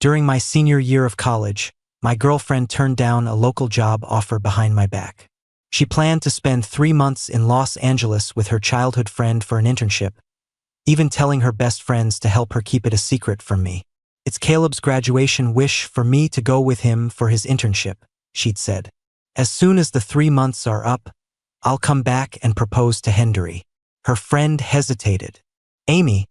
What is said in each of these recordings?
During my senior year of college, my girlfriend turned down a local job offer behind my back. She planned to spend 3 months in Los Angeles with her childhood friend for an internship, even telling her best friends to help her keep it a secret from me. "It's Caleb's graduation wish for me to go with him for his internship," she'd said. "As soon as the 3 months are up, I'll come back and propose to Henry." Her friend hesitated. "Amy,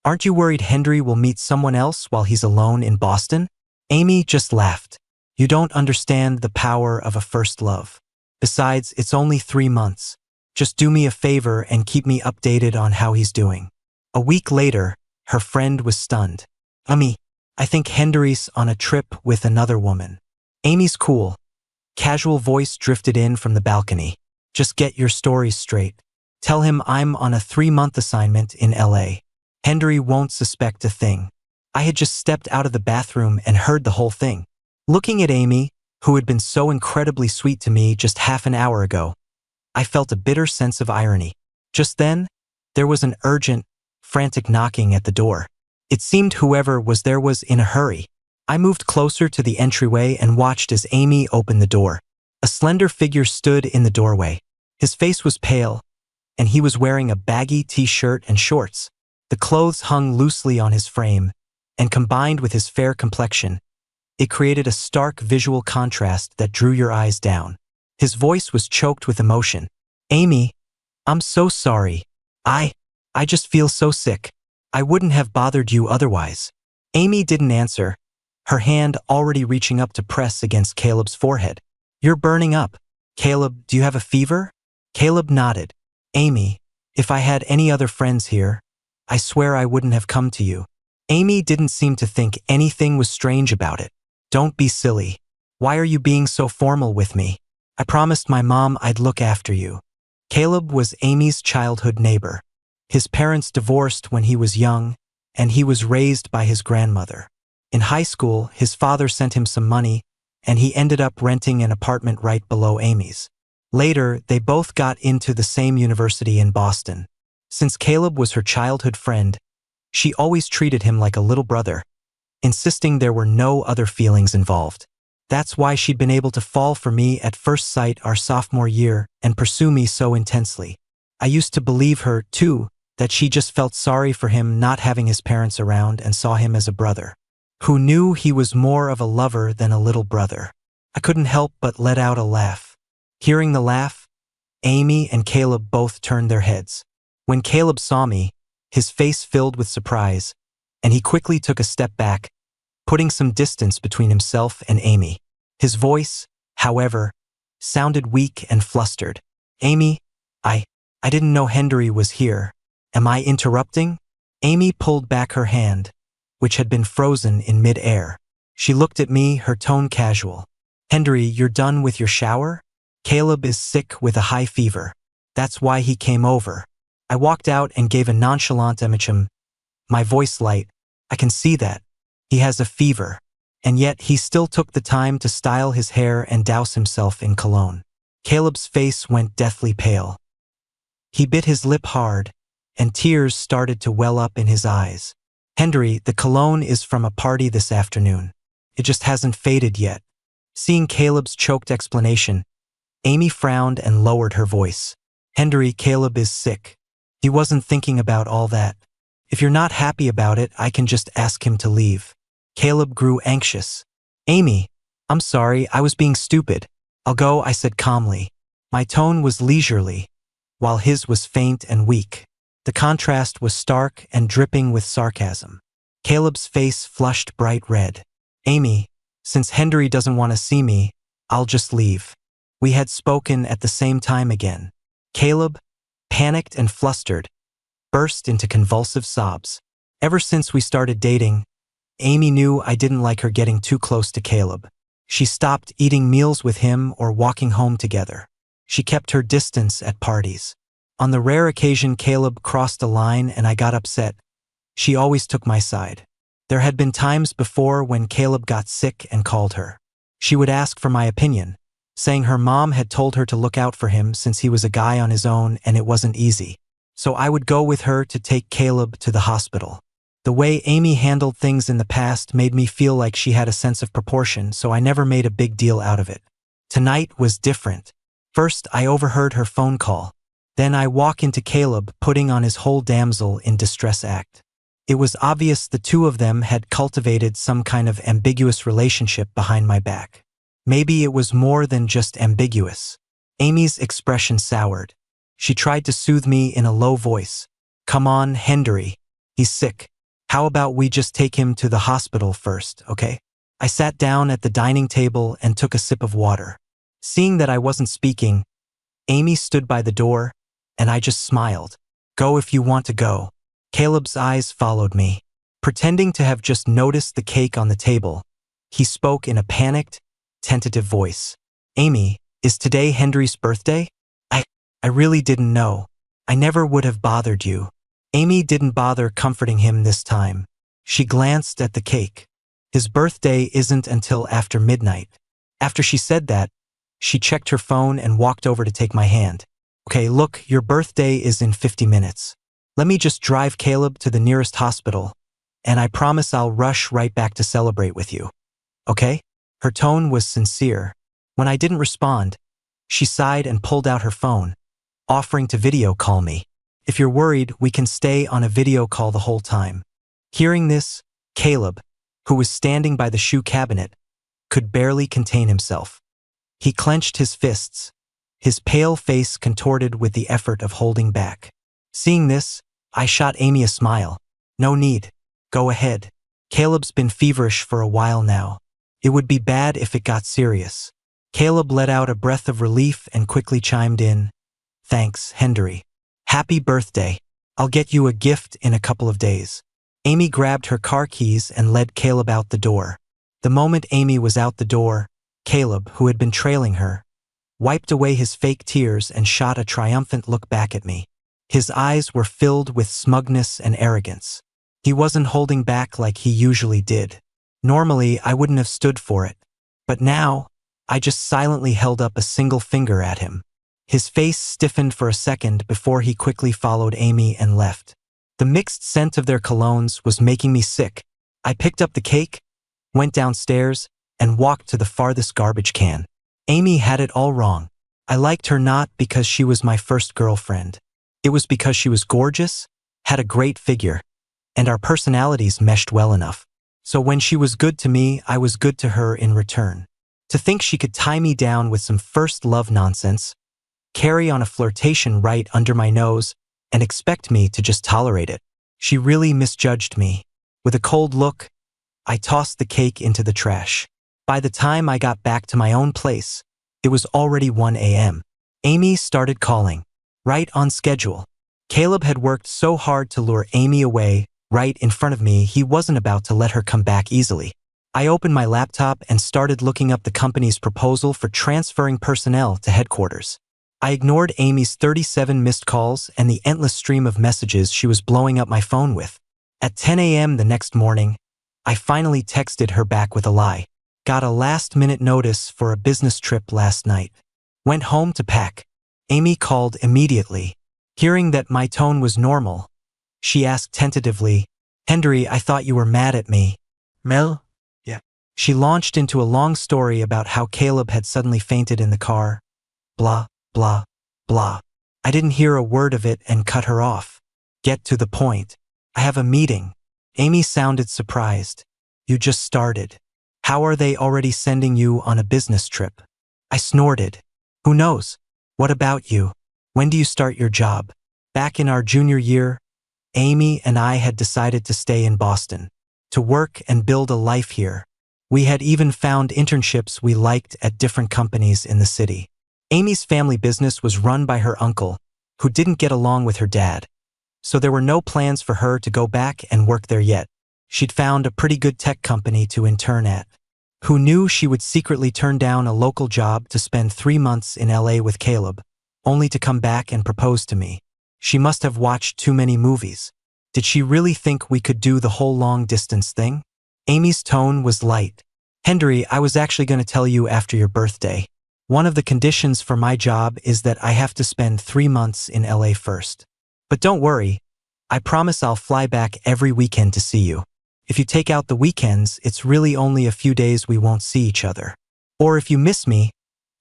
aren't you worried Henry will meet someone else while he's alone in Boston?" Amy just laughed. "You don't understand the power of a first love. Besides, it's only 3 months. Just do me a favor and keep me updated on how he's doing." A week later, her friend was stunned. "Amy, I think Henry's on a trip with another woman." "Amy's cool." Casual voice drifted in from the balcony. "Just get your stories straight. Tell him I'm on a 3-month assignment in LA. Henry won't suspect a thing." I had just stepped out of the bathroom and heard the whole thing. Looking at Amy, who had been so incredibly sweet to me just half an hour ago, I felt a bitter sense of irony. Just then, there was an urgent, frantic knocking at the door. It seemed whoever was there was in a hurry. I moved closer to the entryway and watched as Amy opened the door. A slender figure stood in the doorway. His face was pale, and he was wearing a baggy t-shirt and shorts. The clothes hung loosely on his frame, and combined with his fair complexion, it created a stark visual contrast that drew your eyes down. His voice was choked with emotion. "Amy, I'm so sorry. I just feel so sick. I wouldn't have bothered you otherwise." Amy didn't answer, her hand already reaching up to press against Caleb's forehead. "You're burning up. Caleb, do you have a fever?" Caleb nodded. "Amy, if I had any other friends here, I swear I wouldn't have come to you." Amy didn't seem to think anything was strange about it. "Don't be silly. Why are you being so formal with me? I promised my mom I'd look after you." Caleb was Amy's childhood neighbor. His parents divorced when he was young, and he was raised by his grandmother. In high school, his father sent him some money, and he ended up renting an apartment right below Amy's. Later, they both got into the same university in Boston. Since Caleb was her childhood friend, she always treated him like a little brother, insisting there were no other feelings involved. That's why she'd been able to fall for me at first sight our sophomore year and pursue me so intensely. I used to believe her, too, that she just felt sorry for him not having his parents around and saw him as a brother, who knew he was more of a lover than a little brother. I couldn't help but let out a laugh. Hearing the laugh, Amy and Caleb both turned their heads. When Caleb saw me, his face filled with surprise, and he quickly took a step back, putting some distance between himself and Amy. His voice, however, sounded weak and flustered. "Amy, I didn't know Henry was here. Am I interrupting?" Amy pulled back her hand, which had been frozen in mid-air. She looked at me, her tone casual. "Henry, you're done with your shower? Caleb is sick with a high fever. That's why he came over." I walked out and gave a nonchalant amichem, my voice light. "I can see that. He has a fever." And yet he still took the time to style his hair and douse himself in cologne. Caleb's face went deathly pale. He bit his lip hard, and tears started to well up in his eyes. "Henry, the cologne is from a party this afternoon. It just hasn't faded yet." Seeing Caleb's choked explanation, Amy frowned and lowered her voice. "Henry, Caleb is sick. He wasn't thinking about all that. If you're not happy about it, I can just ask him to leave." Caleb grew anxious. "Amy, I'm sorry, I was being stupid. I'll go," I said calmly. My tone was leisurely, while his was faint and weak. The contrast was stark and dripping with sarcasm. Caleb's face flushed bright red. "Amy, since Henry doesn't want to see me, I'll just leave." We had spoken at the same time again. Caleb, panicked and flustered, burst into convulsive sobs. Ever since we started dating, Amy knew I didn't like her getting too close to Caleb. She stopped eating meals with him or walking home together. She kept her distance at parties. On the rare occasion Caleb crossed a line and I got upset, she always took my side. There had been times before when Caleb got sick and called her. She would ask for my opinion, saying her mom had told her to look out for him since he was a guy on his own and it wasn't easy. So I would go with her to take Caleb to the hospital. The way Amy handled things in the past made me feel like she had a sense of proportion, so I never made a big deal out of it. Tonight was different. First, I overheard her phone call. Then I walk into Caleb putting on his whole damsel in distress act. It was obvious the two of them had cultivated some kind of ambiguous relationship behind my back. Maybe it was more than just ambiguous. Amy's expression soured. She tried to soothe me in a low voice. "Come on, Henry. He's sick. How about we just take him to the hospital first, okay?" I sat down at the dining table and took a sip of water. Seeing that I wasn't speaking, Amy stood by the door, and I just smiled. "Go if you want to go." Caleb's eyes followed me. Pretending to have just noticed the cake on the table, he spoke in a panicked, tentative voice. "Amy, is today Henry's birthday? I really didn't know. I never would have bothered you." Amy didn't bother comforting him this time. She glanced at the cake. "His birthday isn't until after midnight." After she said that, she checked her phone and walked over to take my hand. "Okay, look, your birthday is in 50 minutes. Let me just drive Caleb to the nearest hospital, and I promise I'll rush right back to celebrate with you. Okay?" Her tone was sincere. When I didn't respond, she sighed and pulled out her phone, offering to video call me. "If you're worried, we can stay on a video call the whole time." Hearing this, Caleb, who was standing by the shoe cabinet, could barely contain himself. He clenched his fists, his pale face contorted with the effort of holding back. Seeing this, I shot Amy a smile. "No need. Go ahead. Caleb's been feverish for a while now. It would be bad if it got serious." Caleb let out a breath of relief and quickly chimed in. "Thanks, Henry. Happy birthday. I'll get you a gift in a couple of days." Amy grabbed her car keys and led Caleb out the door. The moment Amy was out the door, Caleb, who had been trailing her, wiped away his fake tears and shot a triumphant look back at me. His eyes were filled with smugness and arrogance. He wasn't holding back like he usually did. Normally, I wouldn't have stood for it. But now, I just silently held up a single finger at him. His face stiffened for a second before he quickly followed Amy and left. The mixed scent of their colognes was making me sick. I picked up the cake, went downstairs, and walked to the farthest garbage can. Amy had it all wrong. I liked her not because she was my first girlfriend. It was because she was gorgeous, had a great figure, and our personalities meshed well enough. So when she was good to me, I was good to her in return. To think she could tie me down with some first love nonsense, carry on a flirtation right under my nose, and expect me to just tolerate it. She really misjudged me. With a cold look, I tossed the cake into the trash. By the time I got back to my own place, it was already 1 a.m. Amy started calling, right on schedule. Caleb had worked so hard to lure Amy away right in front of me, he wasn't about to let her come back easily. I opened my laptop and started looking up the company's proposal for transferring personnel to headquarters. I ignored Amy's 37 missed calls and the endless stream of messages she was blowing up my phone with. At 10 a.m. the next morning, I finally texted her back with a lie. Got a last-minute notice for a business trip last night. Went home to pack. Amy called immediately. Hearing that my tone was normal, she asked tentatively, "Henry, I thought you were mad at me." "Mel?" "Yeah." She launched into a long story about how Caleb had suddenly fainted in the car. Blah, blah, blah. I didn't hear a word of it and cut her off. "Get to the point. I have a meeting." Amy sounded surprised. "You just started. How are they already sending you on a business trip?" I snorted. "Who knows? What about you? When do you start your job?" Back in our junior year, Amy and I had decided to stay in Boston, to work and build a life here. We had even found internships we liked at different companies in the city. Amy's family business was run by her uncle, who didn't get along with her dad, so there were no plans for her to go back and work there yet. She'd found a pretty good tech company to intern at. Who knew she would secretly turn down a local job to spend 3 months in LA with Caleb, only to come back and propose to me? She must have watched too many movies. Did she really think we could do the whole long-distance thing? Amy's tone was light. "Henry, I was actually going to tell you after your birthday. One of the conditions for my job is that I have to spend 3 months in LA first. But don't worry, I promise I'll fly back every weekend to see you. If you take out the weekends, it's really only a few days we won't see each other. Or if you miss me,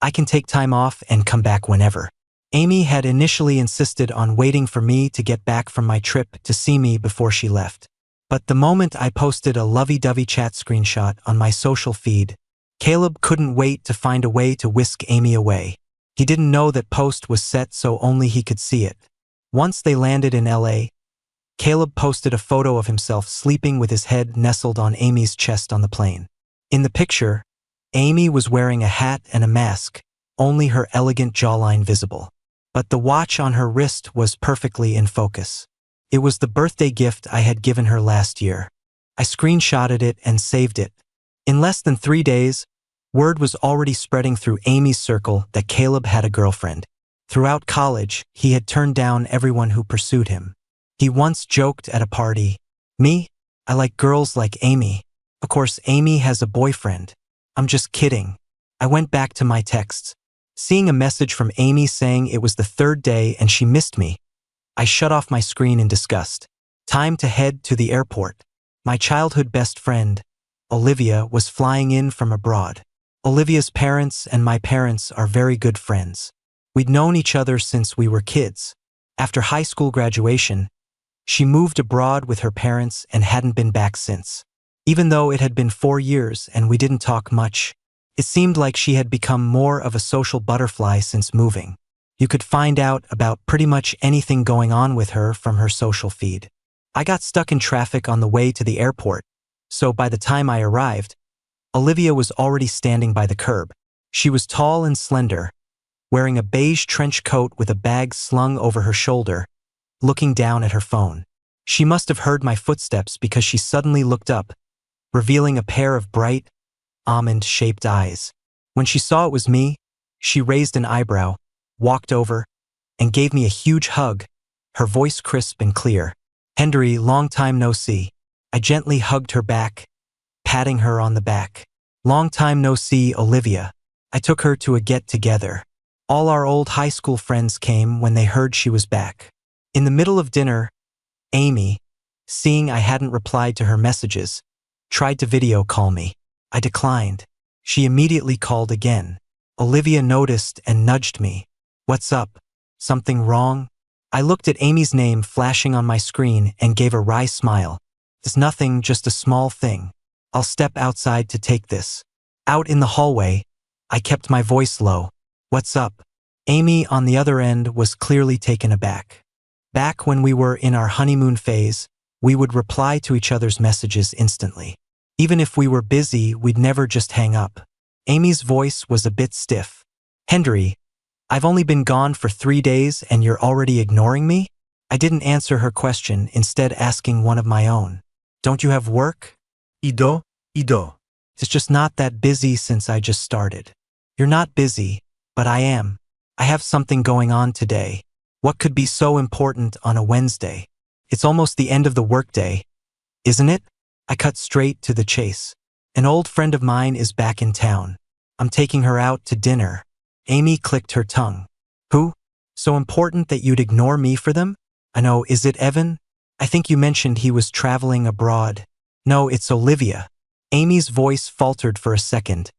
I can take time off and come back whenever. Amy had initially insisted on waiting for me to get back from my trip to see me before she left. But the moment I posted a lovey-dovey chat screenshot on my social feed, Caleb couldn't wait to find a way to whisk Amy away. He didn't know that post was set so only he could see it. Once they landed in LA, Caleb posted a photo of himself sleeping with his head nestled on Amy's chest on the plane. In the picture, Amy was wearing a hat and a mask, only her elegant jawline visible. But the watch on her wrist was perfectly in focus. It was the birthday gift I had given her last year. I screenshotted it and saved it. In less than 3 days, word was already spreading through Amy's circle that Caleb had a girlfriend. Throughout college, he had turned down everyone who pursued him. He once joked at a party, "Me? I like girls like Amy. Of course, Amy has a boyfriend. I'm just kidding." I went back to my texts. Seeing a message from Amy saying it was the 3rd day and she missed me, I shut off my screen in disgust. Time to head to the airport. My childhood best friend, Olivia, was flying in from abroad. Olivia's parents and my parents are very good friends. We'd known each other since we were kids. After high school graduation, she moved abroad with her parents and hadn't been back since. Even though it had been 4 years and we didn't talk much, it seemed like she had become more of a social butterfly since moving. You could find out about pretty much anything going on with her from her social feed. I got stuck in traffic on the way to the airport, so by the time I arrived, Olivia was already standing by the curb. She was tall and slender, wearing a beige trench coat with a bag slung over her shoulder, looking down at her phone. She must have heard my footsteps because she suddenly looked up, revealing a pair of bright, almond-shaped eyes. When she saw it was me, she raised an eyebrow, walked over, and gave me a huge hug, her voice crisp and clear. "Henry, long time no see." I gently hugged her back, patting her on the back. "Long time no see, Olivia." I took her to a get-together. All our old high school friends came when they heard she was back. In the middle of dinner, Amy, seeing I hadn't replied to her messages, tried to video call me. I declined. She immediately called again. Olivia noticed and nudged me. "What's up? Something wrong?" I looked at Amy's name flashing on my screen and gave a wry smile. "It's nothing, just a small thing. I'll step outside to take this." Out in the hallway, I kept my voice low. "What's up?" Amy on the other end was clearly taken aback. Back when we were in our honeymoon phase, we would reply to each other's messages instantly. Even if we were busy, we'd never just hang up. Amy's voice was a bit stiff. "Henry, I've only been gone for 3 days and you're already ignoring me?" I didn't answer her question, instead asking one of my own. "Don't you have work?" Ido. "It's just not that busy since I just started." "You're not busy, but I am. I have something going on today. What could be so important on a Wednesday? It's almost the end of the workday, isn't it?" I cut straight to the chase. "An old friend of mine is back in town. I'm taking her out to dinner." Amy clicked her tongue. "Who? So important that you'd ignore me for them?" "I know, is it Evan? I think you mentioned he was traveling abroad." "No, it's Olivia." Amy's voice faltered for a second,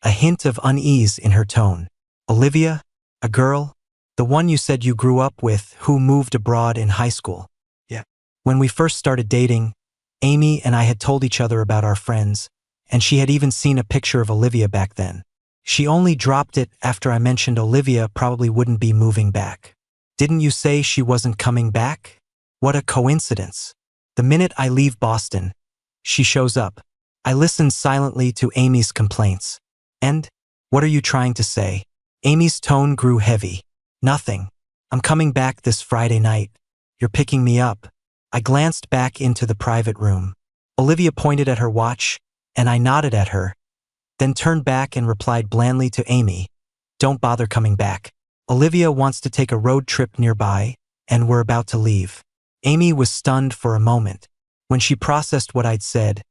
a hint of unease in her tone. "Olivia? A girl? The one you said you grew up with who moved abroad in high school?" "Yeah." When we first started dating, Amy and I had told each other about our friends, and she had even seen a picture of Olivia back then. She only dropped it after I mentioned Olivia probably wouldn't be moving back. "Didn't you say she wasn't coming back? What a coincidence. The minute I leave Boston, she shows up." I listened silently to Amy's complaints. "And? What are you trying to say?" Amy's tone grew heavy. "Nothing. I'm coming back this Friday night. You're picking me up." I glanced back into the private room. Olivia pointed at her watch, and I nodded at her, then turned back and replied blandly to Amy, "Don't bother coming back. Olivia wants to take a road trip nearby, and we're about to leave." Amy was stunned for a moment. When she processed what I'd said,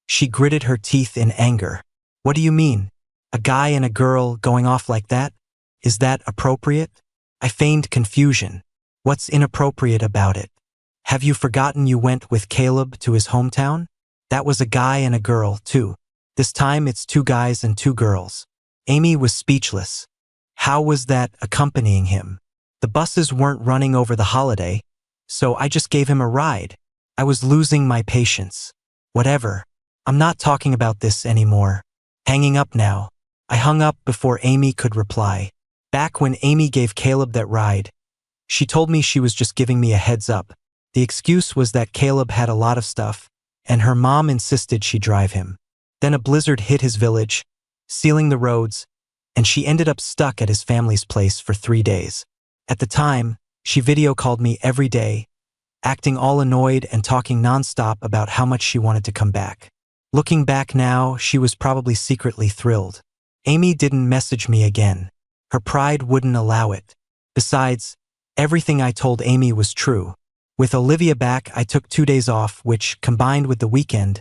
she gritted her teeth in anger. "What do you mean? A guy and a girl going off like that? Is that appropriate?" I feigned confusion. "What's inappropriate about it?" Have you forgotten you went with Caleb to his hometown? That was a guy and a girl, too. This time it's 2 guys and 2 girls. Amy was speechless. How was that accompanying him? The buses weren't running over the holiday, so I just gave him a ride. I was losing my patience. Whatever. I'm not talking about this anymore. Hanging up now. I hung up before Amy could reply. Back when Amy gave Caleb that ride, she told me she was just giving me a heads up. The excuse was that Caleb had a lot of stuff, and her mom insisted she drive him. Then a blizzard hit his village, sealing the roads, and she ended up stuck at his family's place for 3 days. At the time, she video called me every day, acting all annoyed and talking nonstop about how much she wanted to come back. Looking back now, she was probably secretly thrilled. Amy didn't message me again. Her pride wouldn't allow it. Besides, everything I told Amy was true. With Olivia back, I took 2 days off, which, combined with the weekend,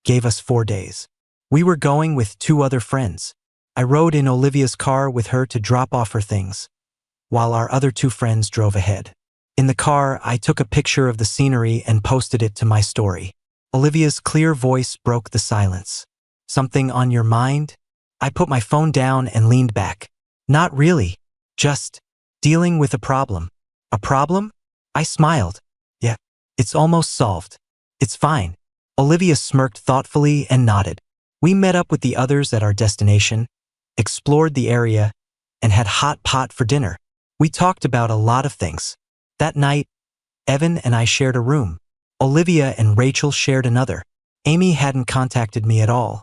gave us 4 days. We were going with 2 other friends. I rode in Olivia's car with her to drop off her things, while our other 2 friends drove ahead. In the car, I took a picture of the scenery and posted it to my story. Olivia's clear voice broke the silence. Something on your mind? I put my phone down and leaned back. Not really. Just dealing with a problem. A problem? I smiled. Yeah, it's almost solved. It's fine. Olivia smirked thoughtfully and nodded. We met up with the others at our destination, explored the area, and had hot pot for dinner. We talked about a lot of things. That night, Evan and I shared a room. Olivia and Rachel shared another. Amy hadn't contacted me at all,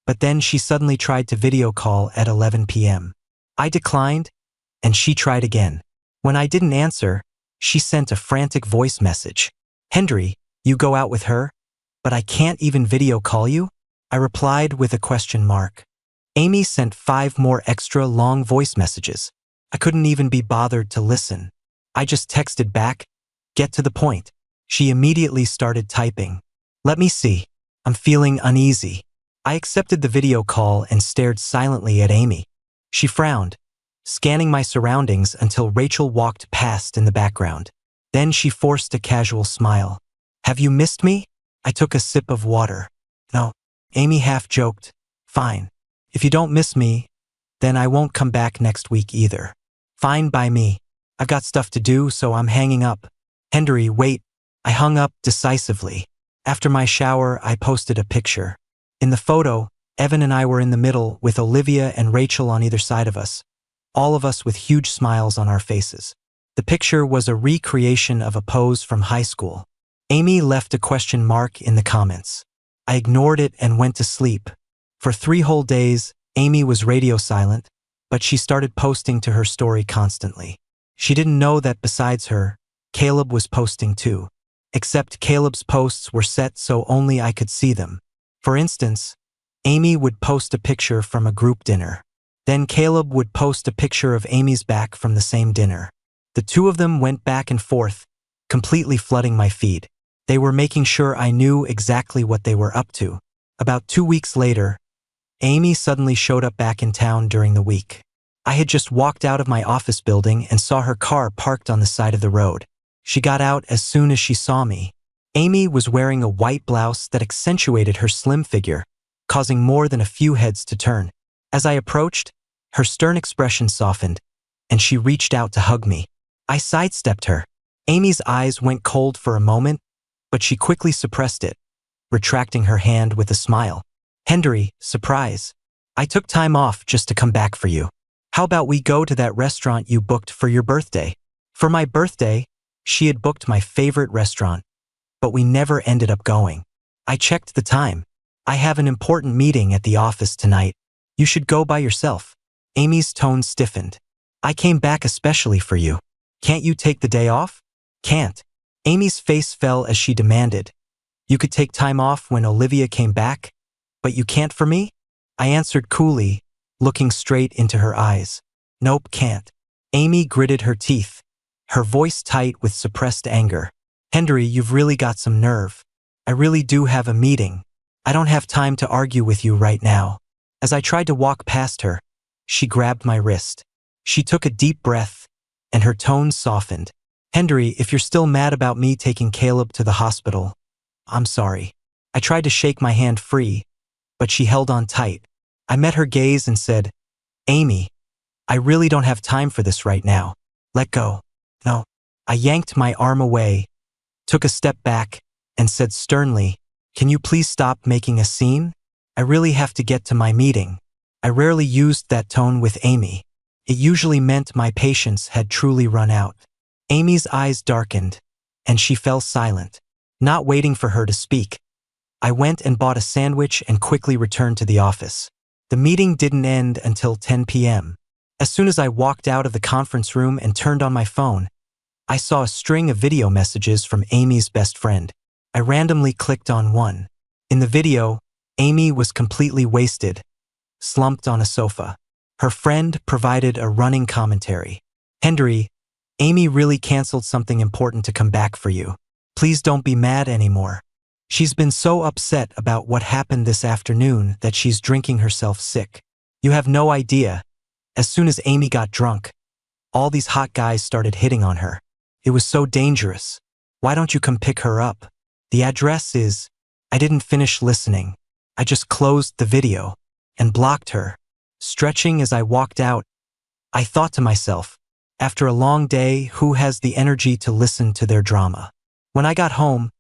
but then she suddenly tried to video call at 11 p.m. I declined, and she tried again. When I didn't answer, she sent a frantic voice message. Henry, you go out with her, but I can't even video call you? I replied with a question mark. Amy sent 5 more extra long voice messages. I couldn't even be bothered to listen. I just texted back, get to the point. She immediately started typing. Let me see. I'm feeling uneasy. I accepted the video call and stared silently at Amy. She frowned, scanning my surroundings until Rachel walked past in the background. Then she forced a casual smile. Have you missed me? I took a sip of water. No. Amy half joked. Fine. If you don't miss me, then I won't come back next week either. Fine by me. I've got stuff to do, so I'm hanging up. Henry, wait. I hung up decisively. After my shower, I posted a picture. In the photo, Evan and I were in the middle with Olivia and Rachel on either side of us, all of us with huge smiles on our faces. The picture was a recreation of a pose from high school. Amy left a question mark in the comments. I ignored it and went to sleep. For 3 whole days, Amy was radio silent, but she started posting to her story constantly. She didn't know that besides her, Caleb was posting too. Except Caleb's posts were set so only I could see them. For instance, Amy would post a picture from a group dinner. Then Caleb would post a picture of Amy's back from the same dinner. The 2 of them went back and forth, completely flooding my feed. They were making sure I knew exactly what they were up to. About 2 weeks later, Amy suddenly showed up back in town during the week. I had just walked out of my office building and saw her car parked on the side of the road. She got out as soon as she saw me. Amy was wearing a white blouse that accentuated her slim figure, causing more than a few heads to turn. As I approached, her stern expression softened, and she reached out to hug me. I sidestepped her. Amy's eyes went cold for a moment, but she quickly suppressed it, retracting her hand with a smile. Henry, surprise. I took time off just to come back for you. How about we go to that restaurant you booked for your birthday? For my birthday, she had booked my favorite restaurant, but we never ended up going. I checked the time. I have an important meeting at the office tonight. You should go by yourself. Amy's tone stiffened. I came back especially for you. Can't you take the day off? Can't. Amy's face fell as she demanded. You could take time off when Olivia came back, but you can't for me? I answered coolly, looking straight into her eyes. Nope, can't. Amy gritted her teeth, her voice tight with suppressed anger. Henry, you've really got some nerve. I really do have a meeting. I don't have time to argue with you right now. As I tried to walk past her, she grabbed my wrist. She took a deep breath, and her tone softened. Henry, if you're still mad about me taking Caleb to the hospital, I'm sorry. I tried to shake my hand free, but she held on tight. I met her gaze and said, Amy, I really don't have time for this right now. Let go. No. I yanked my arm away, took a step back, and said sternly, can you please stop making a scene? I really have to get to my meeting. I rarely used that tone with Amy. It usually meant my patience had truly run out. Amy's eyes darkened, and she fell silent. Not waiting for her to speak, I went and bought a sandwich and quickly returned to the office. The meeting didn't end until 10 p.m. As soon as I walked out of the conference room and turned on my phone, I saw a string of video messages from Amy's best friend. I randomly clicked on one. In the video, Amy was completely wasted, slumped on a sofa. Her friend provided a running commentary. Henry, Amy really canceled something important to come back for you. Please don't be mad anymore. She's been so upset about what happened this afternoon that she's drinking herself sick. You have no idea. As soon as Amy got drunk, all these hot guys started hitting on her. It was so dangerous. Why don't you come pick her up? The address is... I didn't finish listening. I just closed the video and blocked her. Stretching as I walked out, I thought to myself, after a long day, who has the energy to listen to their drama? When I got home,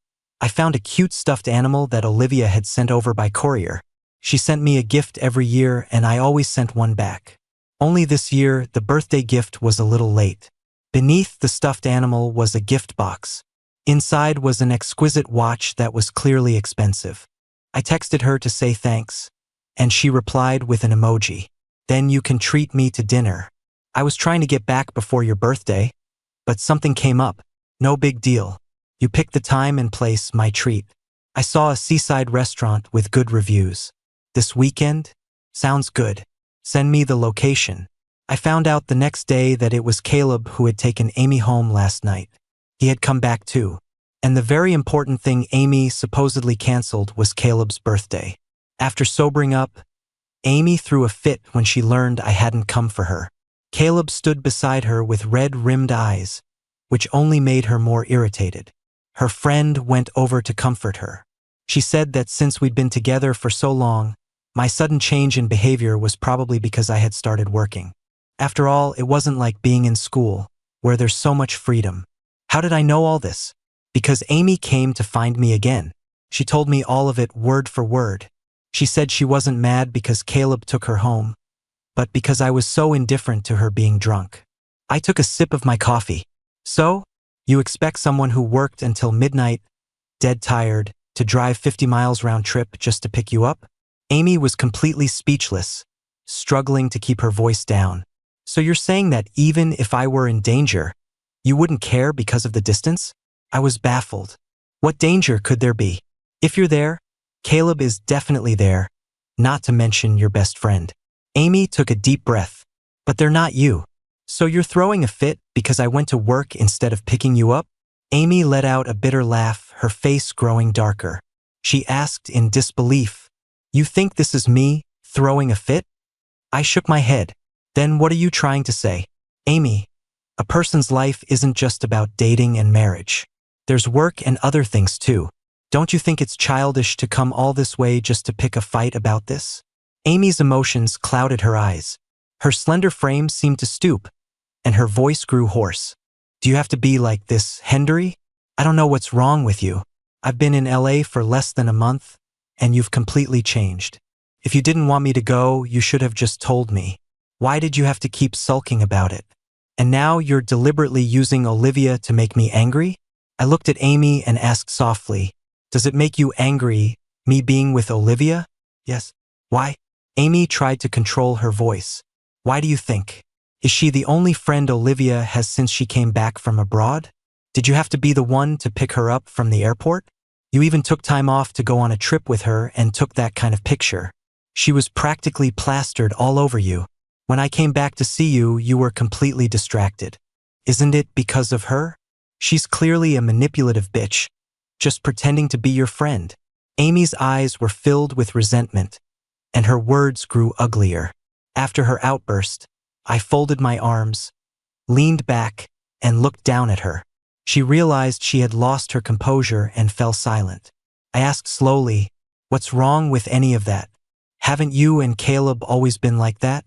I found a cute stuffed animal that Olivia had sent over by courier. She sent me a gift every year and I always sent one back. Only this year, the birthday gift was a little late. Beneath the stuffed animal was a gift box. Inside was an exquisite watch that was clearly expensive. I texted her to say thanks, and she replied with an emoji. Then you can treat me to dinner. I was trying to get back before your birthday, but something came up. No big deal. You picked the time and place, my treat. I saw a seaside restaurant with good reviews. This weekend? Sounds good. Send me the location. I found out the next day that it was Caleb who had taken Amy home last night. He had come back too. And the very important thing Amy supposedly canceled was Caleb's birthday. After sobering up, Amy threw a fit when she learned I hadn't come for her. Caleb stood beside her with red-rimmed eyes, which only made her more irritated. Her friend went over to comfort her. She said that since we'd been together for so long, my sudden change in behavior was probably because I had started working. After all, it wasn't like being in school, where there's so much freedom. How did I know all this? Because Amy came to find me again. She told me all of it word for word. She said she wasn't mad because Caleb took her home, but because I was so indifferent to her being drunk. I took a sip of my coffee. So, you expect someone who worked until midnight, dead tired, to drive 50 miles round trip just to pick you up? Amy was completely speechless, struggling to keep her voice down. So you're saying that even if I were in danger, you wouldn't care because of the distance? I was baffled. What danger could there be? If you're there, Caleb is definitely there, not to mention your best friend. Amy took a deep breath. But they're not you. So you're throwing a fit because I went to work instead of picking you up? Amy let out a bitter laugh, her face growing darker. She asked in disbelief, you think this is me throwing a fit? I shook my head. Then what are you trying to say? Amy, a person's life isn't just about dating and marriage. There's work and other things too. Don't you think it's childish to come all this way just to pick a fight about this? Amy's emotions clouded her eyes. Her slender frame seemed to stoop, and her voice grew hoarse. Do you have to be like this, Henry? I don't know what's wrong with you. I've been in LA for less than a month, and you've completely changed. If you didn't want me to go, you should have just told me. Why did you have to keep sulking about it? And now you're deliberately using Olivia to make me angry? I looked at Amy and asked softly, does it make you angry, me being with Olivia? Yes. Why? Amy tried to control her voice. Why do you think? Is she the only friend Olivia has since she came back from abroad? Did you have to be the one to pick her up from the airport? You even took time off to go on a trip with her and took that kind of picture. She was practically plastered all over you. When I came back to see you, you were completely distracted. Isn't it because of her? She's clearly a manipulative bitch, just pretending to be your friend. Amy's eyes were filled with resentment, and her words grew uglier. After her outburst, I folded my arms, leaned back, and looked down at her. She realized she had lost her composure and fell silent. I asked slowly, "What's wrong with any of that? Haven't you and Caleb always been like that?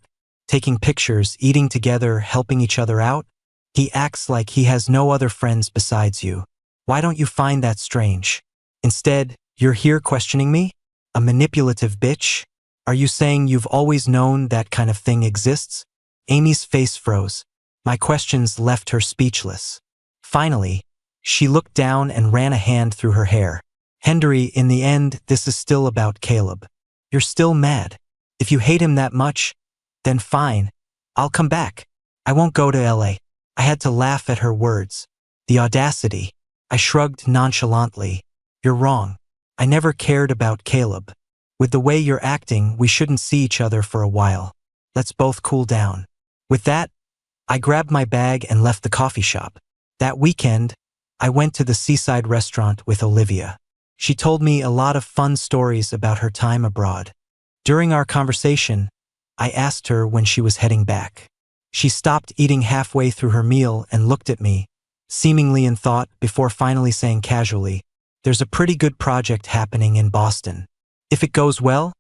Taking pictures, eating together, helping each other out? He acts like he has no other friends besides you. Why don't you find that strange? Instead, you're here questioning me? A manipulative bitch? Are you saying you've always known that kind of thing exists?" Amy's face froze. My questions left her speechless. Finally, she looked down and ran a hand through her hair. "Henry, in the end, this is still about Caleb. You're still mad. If you hate him that much, then fine. I'll come back. I won't go to LA." I had to laugh at her words. The audacity. I shrugged nonchalantly. "You're wrong. I never cared about Caleb. With the way you're acting, we shouldn't see each other for a while. Let's both cool down." With that, I grabbed my bag and left the coffee shop. That weekend, I went to the seaside restaurant with Olivia. She told me a lot of fun stories about her time abroad. During our conversation, I asked her when she was heading back. She stopped eating halfway through her meal and looked at me, seemingly in thought, before finally saying casually, "There's a pretty good project happening in Boston. If it goes well,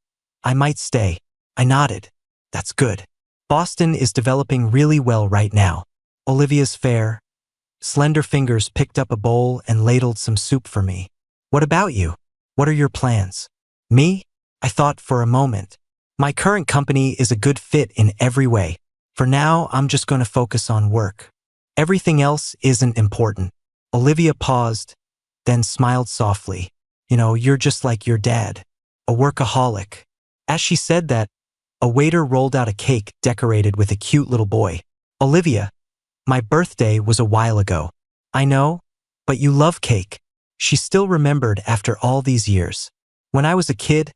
I might stay." I nodded. "That's good. Boston is developing really well right now." Olivia's fair, slender fingers picked up a bowl and ladled some soup for me. "What about you? What are your plans?" "Me?" I thought for a moment. "My current company is a good fit in every way. For now, I'm just going to focus on work. Everything else isn't important." Olivia paused, then smiled softly. "You're just like your dad, a workaholic." As she said that, a waiter rolled out a cake decorated with a cute little boy. "Olivia, my birthday was a while ago." "I know, but you love cake." She still remembered after all these years. "When I was a kid,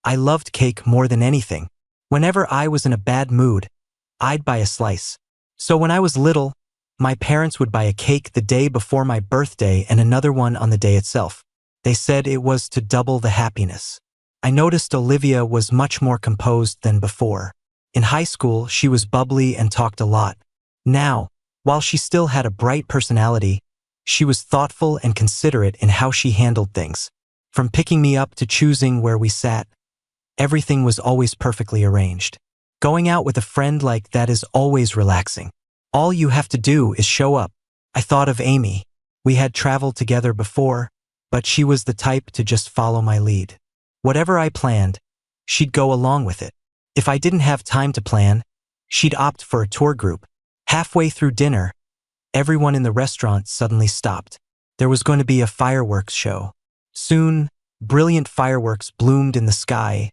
I loved cake more than anything. Whenever I was in a bad mood, I'd buy a slice. So when I was little, my parents would buy a cake the day before my birthday and another one on the day itself. They said it was to double the happiness." I noticed Olivia was much more composed than before. In high school, she was bubbly and talked a lot. Now, while she still had a bright personality, she was thoughtful and considerate in how she handled things. From picking me up to choosing where we sat, everything was always perfectly arranged. Going out with a friend like that is always relaxing. All you have to do is show up. I thought of Amy. We had traveled together before, but she was the type to just follow my lead. Whatever I planned, she'd go along with it. If I didn't have time to plan, she'd opt for a tour group. Halfway through dinner, everyone in the restaurant suddenly stopped. There was going to be a fireworks show. Soon, brilliant fireworks bloomed in the sky,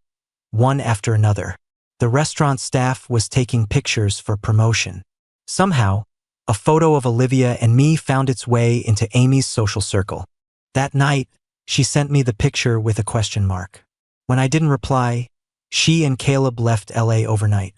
one after another. The restaurant staff was taking pictures for promotion. Somehow, a photo of Olivia and me found its way into Amy's social circle. That night, she sent me the picture with a question mark. When I didn't reply, she and Caleb left LA overnight.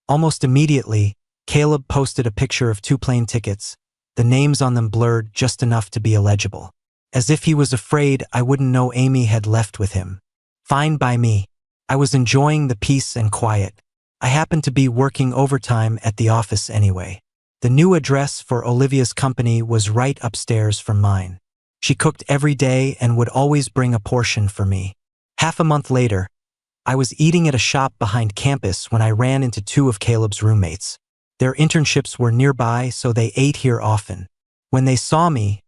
Almost immediately, Caleb posted a picture of 2 plane tickets, the names on them blurred just enough to be illegible. As if he was afraid I wouldn't know Amy had left with him. Fine by me. I was enjoying the peace and quiet. I happened to be working overtime at the office anyway. The new address for Olivia's company was right upstairs from mine. She cooked every day and would always bring a portion for me. Half a month later, I was eating at a shop behind campus when I ran into 2 of Caleb's roommates. Their internships were nearby, so they ate here often. When they saw me,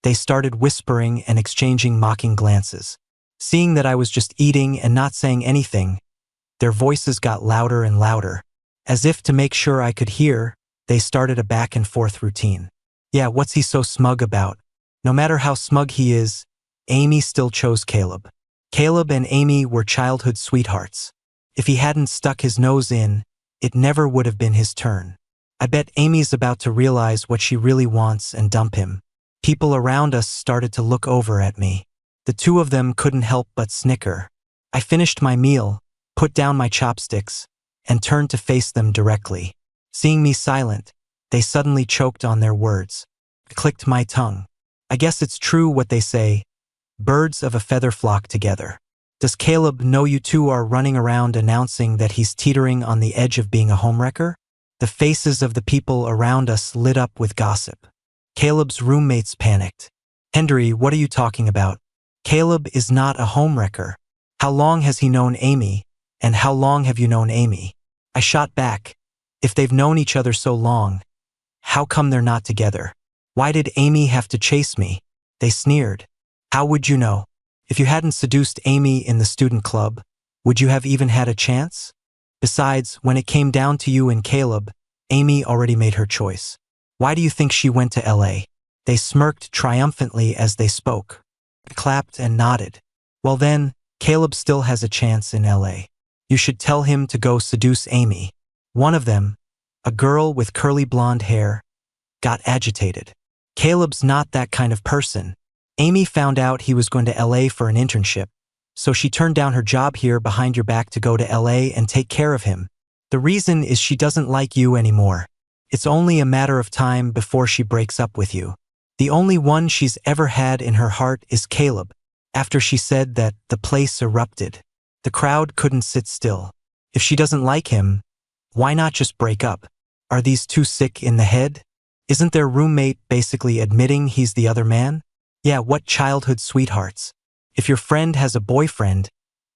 they started whispering and exchanging mocking glances. Seeing that I was just eating and not saying anything, their voices got louder and louder. As if to make sure I could hear, they started a back and forth routine. "Yeah, what's he so smug about?" No matter how smug he is, Amy still chose Caleb. Caleb and Amy were childhood sweethearts. If he hadn't stuck his nose in, it never would have been his turn. I bet Amy's about to realize what she really wants and dump him. People around us started to look over at me. The 2 of them couldn't help but snicker. I finished my meal, put down my chopsticks, and turned to face them directly. Seeing me silent, they suddenly choked on their words. I clicked my tongue. I guess it's true what they say, birds of a feather flock together. Does Caleb know you 2 are running around announcing that he's teetering on the edge of being a homewrecker? The faces of the people around us lit up with gossip. Caleb's roommates panicked. Henry, what are you talking about? Caleb is not a homewrecker. How long has he known Amy? And how long have you known Amy? I shot back. If they've known each other so long, how come they're not together? Why did Amy have to chase me? They sneered. How would you know? If you hadn't seduced Amy in the student club, would you have even had a chance? Besides, when it came down to you and Caleb, Amy already made her choice. Why do you think she went to LA? They smirked triumphantly as they spoke. I clapped and nodded. Well then, Caleb still has a chance in LA. You should tell him to go seduce Amy. One of them, a girl with curly blonde hair, got agitated. Caleb's not that kind of person. Amy found out he was going to LA for an internship, so she turned down her job here behind your back to go to LA and take care of him. The reason is she doesn't like you anymore. It's only a matter of time before she breaks up with you. The only one she's ever had in her heart is Caleb. After she said that, the place erupted. The crowd couldn't sit still. If she doesn't like him, why not just break up? Are these two sick in the head? Isn't their roommate basically admitting he's the other man? Yeah, what childhood sweethearts. If your friend has a boyfriend,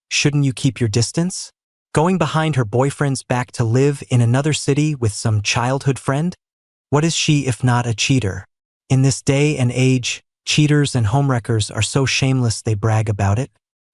shouldn't you keep your distance? Going behind her boyfriend's back to live in another city with some childhood friend? What is she if not a cheater? In this day and age, cheaters and homewreckers are so shameless they brag about it.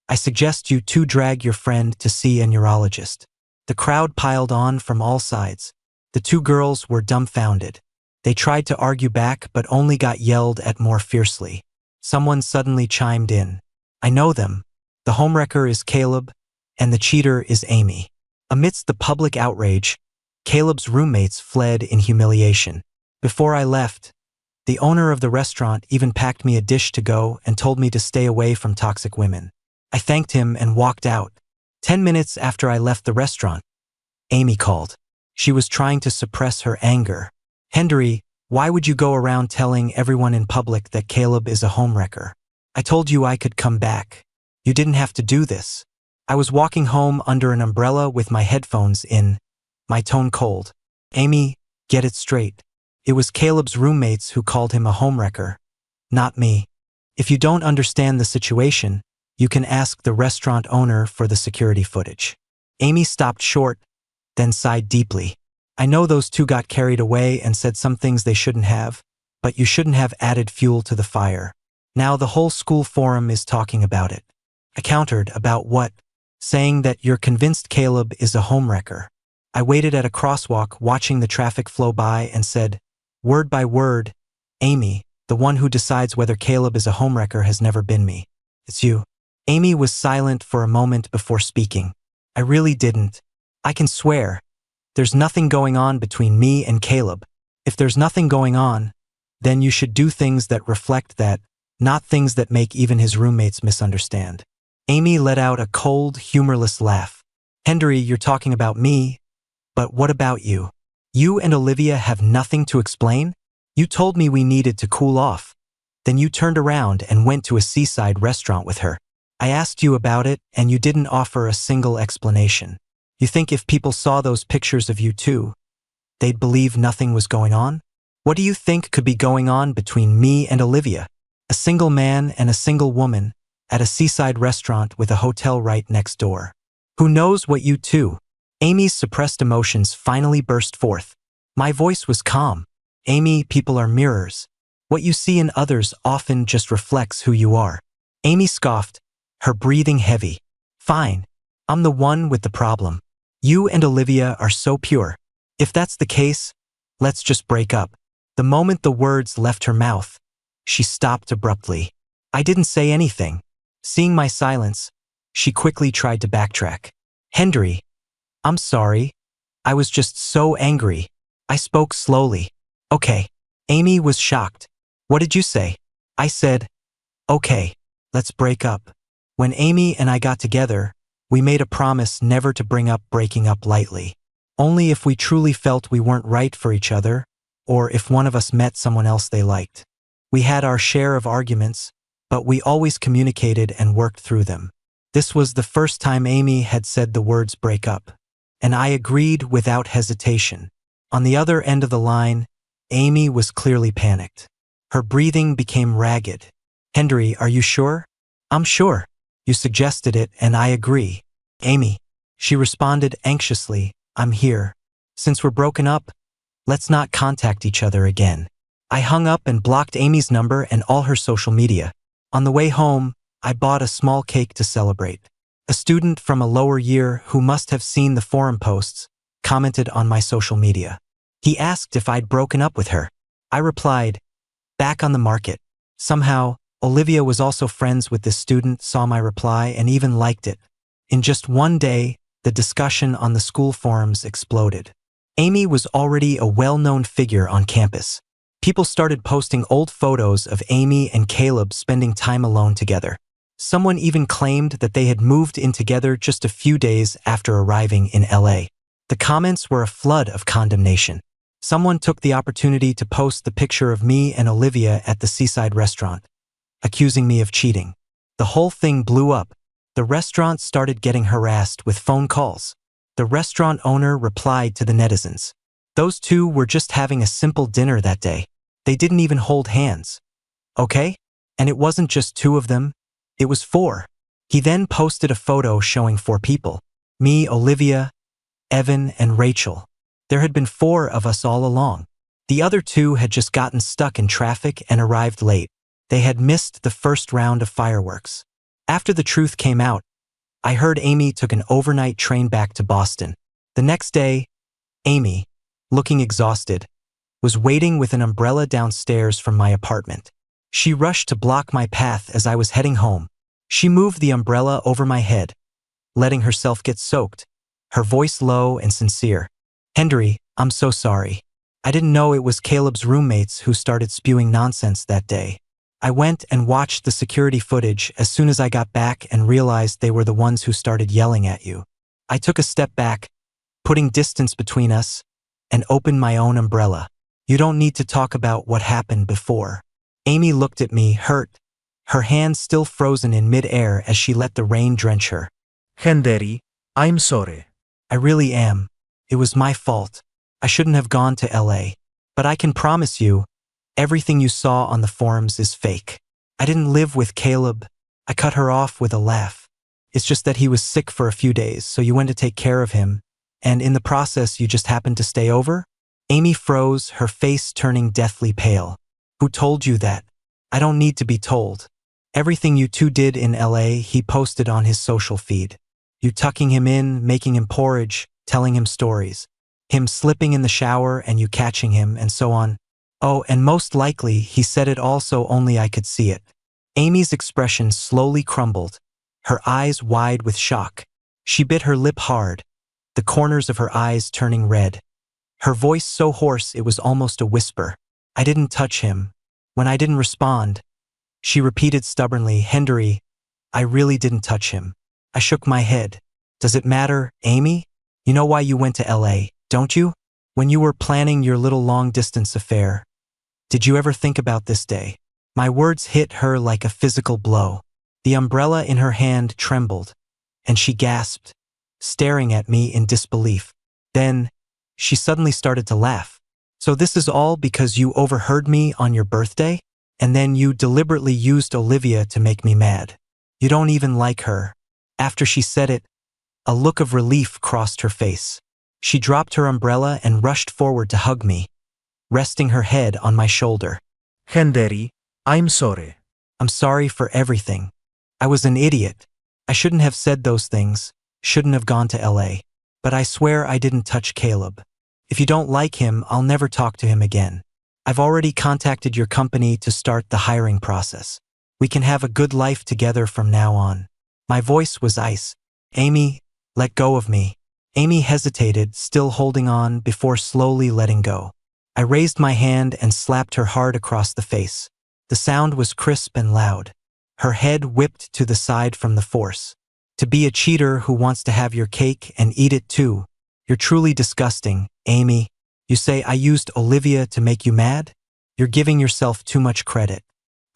I suggest you two drag your friend to see a neurologist. The crowd piled on from all sides. The two girls were dumbfounded. They tried to argue back but only got yelled at more fiercely. Someone suddenly chimed in. I know them. The homewrecker is Caleb, and the cheater is Amy. Amidst the public outrage, Caleb's roommates fled in humiliation. Before I left, the owner of the restaurant even packed me a dish to go and told me to stay away from toxic women. I thanked him and walked out. 10 minutes after I left the restaurant, Amy called. She was trying to suppress her anger. Henry, why would you go around telling everyone in public that Caleb is a homewrecker? I told you I could come back. You didn't have to do this. I was walking home under an umbrella with my headphones in, my tone cold. Amy, get it straight. It was Caleb's roommates who called him a homewrecker, not me. If you don't understand the situation, you can ask the restaurant owner for the security footage. Amy stopped short, then sighed deeply. I know those two got carried away and said some things they shouldn't have, but you shouldn't have added fuel to the fire. Now the whole school forum is talking about it. I countered, about what? Saying that you're convinced Caleb is a homewrecker. I waited at a crosswalk watching the traffic flow by and said, word by word, Amy, the one who decides whether Caleb is a homewrecker has never been me. It's you. Amy was silent for a moment before speaking. I really didn't. I can swear. There's nothing going on between me and Caleb. If there's nothing going on, then you should do things that reflect that, not things that make even his roommates misunderstand. Amy let out a cold, humorless laugh. Henry, you're talking about me, but what about you? You and Olivia have nothing to explain? You told me we needed to cool off. Then you turned around and went to a seaside restaurant with her. I asked you about it, and you didn't offer a single explanation. You think if people saw those pictures of you two, they'd believe nothing was going on? What do you think could be going on between me and Olivia? A single man and a single woman at a seaside restaurant with a hotel right next door. Who knows what you two? Amy's suppressed emotions finally burst forth. My voice was calm. Amy, people are mirrors. What you see in others often just reflects who you are. Amy scoffed, her breathing heavy. Fine. I'm the one with the problem. You and Olivia are so pure. If that's the case, let's just break up. The moment the words left her mouth, she stopped abruptly. I didn't say anything. Seeing my silence, she quickly tried to backtrack. Henry, I'm sorry. I was just so angry. I spoke slowly. Okay. Amy was shocked. What did you say? I said, okay, let's break up. When Amy and I got together, we made a promise never to bring up breaking up lightly. Only if we truly felt we weren't right for each other, or if one of us met someone else they liked. We had our share of arguments, but we always communicated and worked through them. This was the first time Amy had said the words break up, and I agreed without hesitation. On the other end of the line, Amy was clearly panicked. Her breathing became ragged. Henry, are you sure? I'm sure. You suggested it, and I agree. Amy. She responded anxiously, I'm here. Since we're broken up, let's not contact each other again. I hung up and blocked Amy's number and all her social media. On the way home, I bought a small cake to celebrate. A student from a lower year who must have seen the forum posts commented on my social media. He asked if I'd broken up with her. I replied, back on the market. Somehow, Olivia was also friends with this student, saw my reply, and even liked it. In just one day, the discussion on the school forums exploded. Amy was already a well-known figure on campus. People started posting old photos of Amy and Caleb spending time alone together. Someone even claimed that they had moved in together just a few days after arriving in LA. The comments were a flood of condemnation. Someone took the opportunity to post the picture of me and Olivia at the seaside restaurant, accusing me of cheating. The whole thing blew up. The restaurant started getting harassed with phone calls. The restaurant owner replied to the netizens. Those two were just having a simple dinner that day. They didn't even hold hands. Okay? And it wasn't just two of them, it was four. He then posted a photo showing four people. Me, Olivia, Evan, and Rachel. There had been four of us all along. The other two had just gotten stuck in traffic and arrived late. They had missed the first round of fireworks. After the truth came out, I heard Amy took an overnight train back to Boston. The next day, Amy, looking exhausted, was waiting with an umbrella downstairs from my apartment. She rushed to block my path as I was heading home. She moved the umbrella over my head, letting herself get soaked, her voice low and sincere. Henry, I'm so sorry. I didn't know it was Caleb's roommates who started spewing nonsense that day. I went and watched the security footage as soon as I got back and realized they were the ones who started yelling at you. I took a step back, putting distance between us, and opened my own umbrella. You don't need to talk about what happened before. Amy looked at me, hurt, her hands still frozen in mid-air as she let the rain drench her. Henry, I'm sorry. I really am. It was my fault. I shouldn't have gone to LA. But I can promise you, everything you saw on the forums is fake. I didn't live with Caleb. I cut her off with a laugh. It's just that he was sick for a few days, so you went to take care of him, and in the process you just happened to stay over? Amy froze, her face turning deathly pale. Who told you that? I don't need to be told. Everything you two did in LA, he posted on his social feed. You tucking him in, making him porridge, telling him stories. Him slipping in the shower and you catching him, and so on. Oh, and most likely, he said it all so only I could see it. Amy's expression slowly crumbled, her eyes wide with shock. She bit her lip hard, the corners of her eyes turning red. Her voice so hoarse it was almost a whisper. I didn't touch him. When I didn't respond, she repeated stubbornly, Henry, I really didn't touch him. I shook my head. Does it matter, Amy? You know why you went to LA, don't you? When you were planning your little long-distance affair. Did you ever think about this day? My words hit her like a physical blow. The umbrella in her hand trembled, and she gasped, staring at me in disbelief. Then, she suddenly started to laugh. So this is all because you overheard me on your birthday? And then you deliberately used Olivia to make me mad. You don't even like her. After she said it, a look of relief crossed her face. She dropped her umbrella and rushed forward to hug me, resting her head on my shoulder. Henry, I'm sorry. I'm sorry for everything. I was an idiot. I shouldn't have said those things, shouldn't have gone to LA. But I swear I didn't touch Caleb. If you don't like him, I'll never talk to him again. I've already contacted your company to start the hiring process. We can have a good life together from now on. My voice was ice. Amy, let go of me. Amy hesitated, still holding on, before slowly letting go. I raised my hand and slapped her hard across the face. The sound was crisp and loud. Her head whipped to the side from the force. To be a cheater who wants to have your cake and eat it too. You're truly disgusting, Amy. You say I used Olivia to make you mad? You're giving yourself too much credit.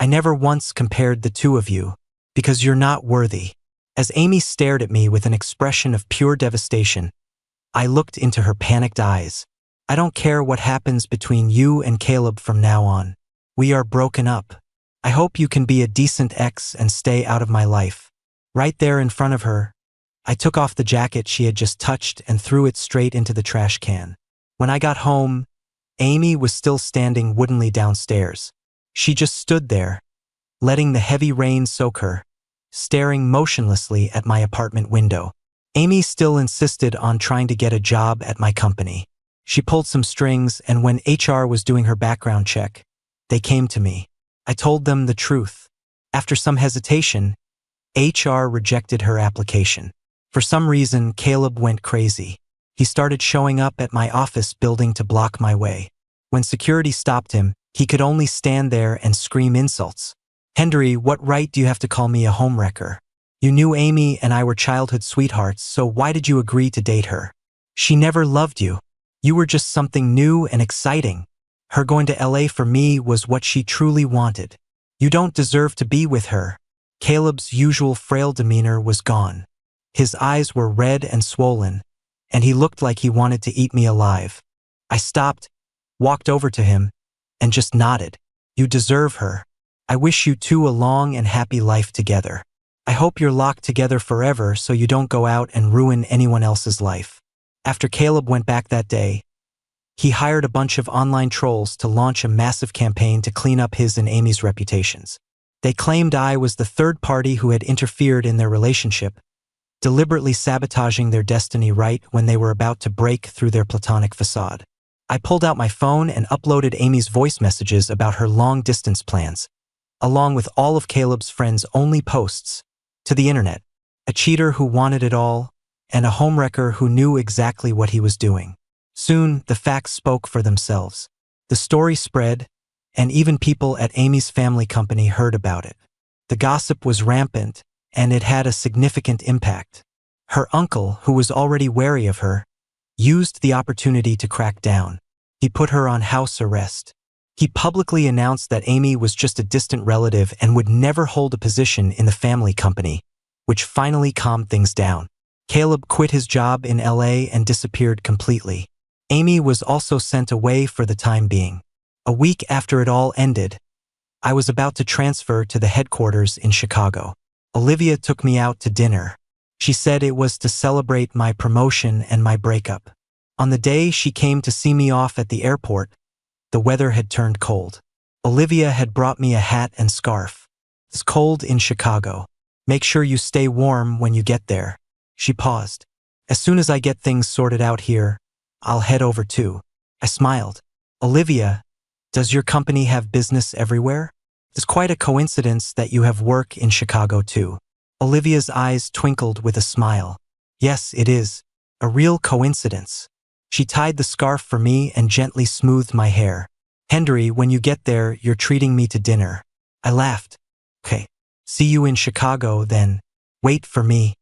I never once compared the two of you, because you're not worthy. As Amy stared at me with an expression of pure devastation, I looked into her panicked eyes. I don't care what happens between you and Caleb from now on. We are broken up. I hope you can be a decent ex and stay out of my life." Right there in front of her, I took off the jacket she had just touched and threw it straight into the trash can. When I got home, Amy was still standing woodenly downstairs. She just stood there, letting the heavy rain soak her, staring motionlessly at my apartment window. Amy still insisted on trying to get a job at my company. She pulled some strings, and when HR was doing her background check, they came to me. I told them the truth. After some hesitation, HR rejected her application. For some reason, Caleb went crazy. He started showing up at my office building to block my way. When security stopped him, he could only stand there and scream insults. "Henry, what right do you have to call me a homewrecker? You knew Amy and I were childhood sweethearts, so why did you agree to date her? She never loved you. You were just something new and exciting. Her going to LA for me was what she truly wanted. You don't deserve to be with her." Caleb's usual frail demeanor was gone. His eyes were red and swollen, and he looked like he wanted to eat me alive. I stopped, walked over to him, and just nodded. "You deserve her. I wish you two a long and happy life together. I hope you're locked together forever so you don't go out and ruin anyone else's life." After Caleb went back that day, he hired a bunch of online trolls to launch a massive campaign to clean up his and Amy's reputations. They claimed I was the third party who had interfered in their relationship, deliberately sabotaging their destiny right when they were about to break through their platonic facade. I pulled out my phone and uploaded Amy's voice messages about her long-distance plans, along with all of Caleb's friends' only posts, to the internet. A cheater who wanted it all, and a homewrecker who knew exactly what he was doing. Soon, the facts spoke for themselves. The story spread, and even people at Amy's family company heard about it. The gossip was rampant, and it had a significant impact. Her uncle, who was already wary of her, used the opportunity to crack down. He put her on house arrest. He publicly announced that Amy was just a distant relative and would never hold a position in the family company, which finally calmed things down. Caleb quit his job in LA and disappeared completely. Amy was also sent away for the time being. A week after it all ended, I was about to transfer to the headquarters in Chicago. Olivia took me out to dinner. She said it was to celebrate my promotion and my breakup. On the day she came to see me off at the airport, the weather had turned cold. Olivia had brought me a hat and scarf. "It's cold in Chicago. Make sure you stay warm when you get there." She paused. "As soon as I get things sorted out here, I'll head over too." I smiled. "Olivia, does your company have business everywhere? It's quite a coincidence that you have work in Chicago too." Olivia's eyes twinkled with a smile. "Yes, it is. A real coincidence." She tied the scarf for me and gently smoothed my hair. "Henry, when you get there, you're treating me to dinner." I laughed. "Okay. See you in Chicago then. Wait for me."